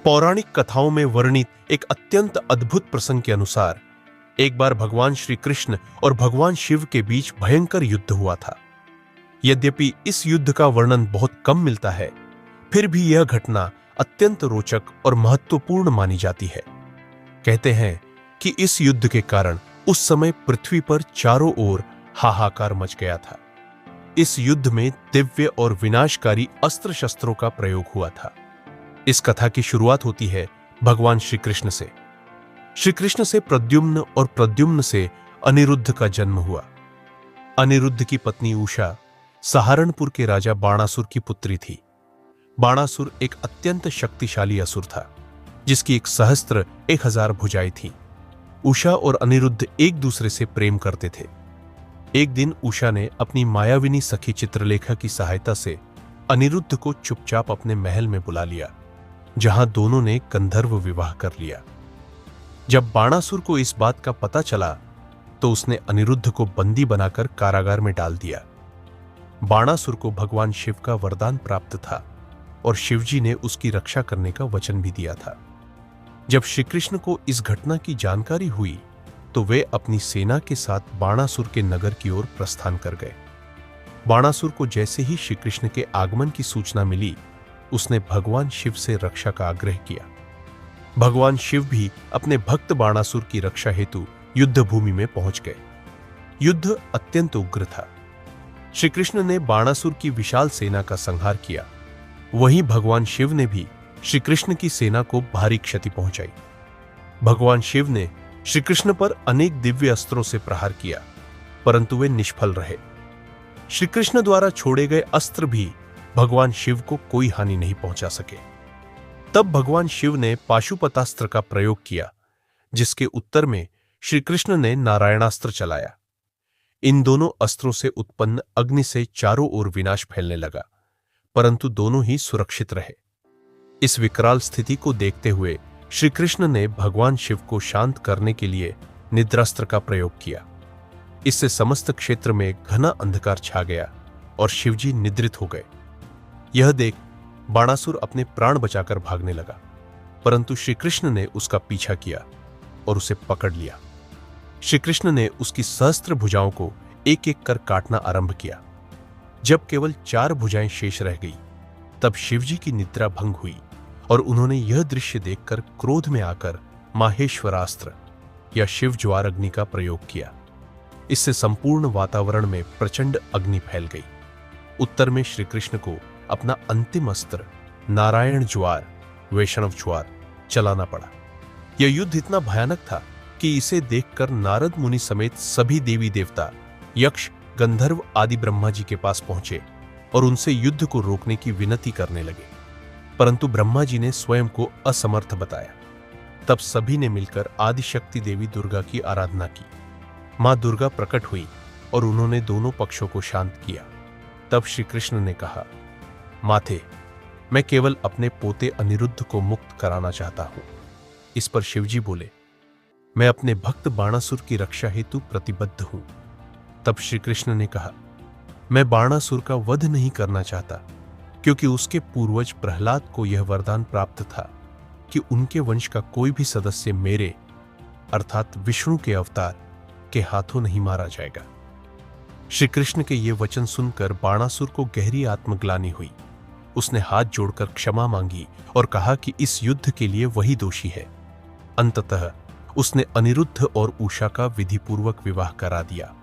पौराणिक कथाओं में वर्णित एक अत्यंत अद्भुत प्रसंग के अनुसार एक बार भगवान श्री कृष्ण और भगवान शिव के बीच भयंकर युद्ध हुआ था। यद्यपि इस युद्ध का वर्णन बहुत कम मिलता है, फिर भी यह घटना अत्यंत रोचक और महत्वपूर्ण मानी जाती है। कहते हैं कि इस युद्ध के कारण उस समय पृथ्वी पर चारों ओर हाहाकार मच गया था। इस युद्ध में दिव्य और विनाशकारी अस्त्र शस्त्रों का प्रयोग हुआ था। इस कथा की शुरुआत होती है भगवान श्री कृष्ण से। श्री कृष्ण से प्रद्युम्न और प्रद्युम्न से अनिरुद्ध का जन्म हुआ। अनिरुद्ध की पत्नी उषा सहारनपुर के राजा बाणासुर की पुत्री थी। बाणासुर एक अत्यंत शक्तिशाली असुर था, जिसकी 1000 भुजाएं थीं। उषा और अनिरुद्ध एक दूसरे से प्रेम करते थे। एक दिन उषा ने अपनी मायाविनी सखी चित्रलेखा की सहायता से अनिरुद्ध को चुपचाप अपने महल में बुला लिया, जहां दोनों ने गंधर्व विवाह कर लिया। जब बाणासुर को इस बात का पता चला तो उसने अनिरुद्ध को बंदी बनाकर कारागार में डाल दिया। बाणासुर को भगवान शिव का वरदान प्राप्त था और शिवजी ने उसकी रक्षा करने का वचन भी दिया था। जब श्री कृष्ण को इस घटना की जानकारी हुई तो वे अपनी सेना के साथ बाणासुर के नगर की ओर प्रस्थान कर गए। बाणासुर को जैसे ही श्री कृष्ण के आगमन की सूचना मिली, उसने भगवान शिव से रक्षा का आग्रह किया। भगवान शिव भी अपने भक्त बाणासुर की रक्षा हेतु युद्ध भूमि में पहुंच गए। युद्ध अत्यंत उग्र था। श्री कृष्ण ने बाणासुर की विशाल सेना का संहार किया। वहीं भगवान शिव ने भी श्री कृष्ण की सेना को भारी क्षति पहुंचाई। भगवान शिव ने श्री कृष्ण पर अनेक दिव्य अस्त्रों से प्रहार किया, परंतु वे निष्फल रहे। श्री कृष्ण द्वारा छोड़े गए अस्त्र भी भगवान शिव को कोई हानि नहीं पहुंचा सके। तब भगवान शिव ने पाशुपतास्त्र का प्रयोग किया, जिसके उत्तर में श्री कृष्ण ने नारायणास्त्र चलाया। इन दोनों अस्त्रों से उत्पन्न अग्नि से चारों ओर विनाश फैलने लगा, परंतु दोनों ही सुरक्षित रहे। इस विकराल स्थिति को देखते हुए श्री कृष्ण ने भगवान शिव को शांत करने के लिए निद्रास्त्र का प्रयोग किया। इससे समस्त क्षेत्र में घना अंधकार छा गया और शिवजी निद्रित हो गए। यह देख बाणासुर अपने प्राण बचाकर भागने लगा, परंतु श्री कृष्ण ने उसका पीछा किया और उसे पकड़ लिया। श्री कृष्ण ने उसकी सहस्त्र भुजाओं को एक एक कर काटना आरंभ किया। जब केवल 4 भुजाएं शेष रह गई, तब शिवजी की निद्रा भंग हुई और उन्होंने यह दृश्य देखकर क्रोध में आकर माहेश्वरास्त्र या शिव ज्वार अग्नि का प्रयोग किया। इससे संपूर्ण वातावरण में प्रचंड अग्नि फैल गई। उत्तर में श्री कृष्ण को अपना अंतिम अस्त्र नारायण ज्वार वैष्णव ज्वार चलाना पड़ा। यह युद्ध इतना भयानक था कि इसे देखकर नारद मुनि समेत सभी देवी देवता, यक्ष, गंधर्व आदि ब्रह्मा जी के पास पहुंचे और उनसे युद्ध को रोकने की विनती करने लगे, परंतु ब्रह्मा जी ने स्वयं को असमर्थ बताया। तब सभी ने मिलकर आदिशक्ति देवी दुर्गा की आराधना की। मां दुर्गा प्रकट हुई और उन्होंने दोनों पक्षों को शांत किया। तब श्री कृष्ण ने कहा, माथे, मैं केवल अपने पोते अनिरुद्ध को मुक्त कराना चाहता हूं। इस पर शिवजी बोले, मैं अपने भक्त बाणासुर की रक्षा हेतु प्रतिबद्ध हूं। तब श्री कृष्ण ने कहा, मैं बाणासुर का वध नहीं करना चाहता, क्योंकि उसके पूर्वज प्रहलाद को यह वरदान प्राप्त था कि उनके वंश का कोई भी सदस्य मेरे अर्थात विष्णु के अवतार के हाथों नहीं मारा जाएगा। श्री कृष्ण के ये वचन सुनकर बाणासुर को गहरी आत्मग्लानि हुई। उसने हाथ जोड़कर क्षमा मांगी और कहा कि इस युद्ध के लिए वही दोषी है। अंततः उसने अनिरुद्ध और उषा का विधिपूर्वक विवाह करा दिया।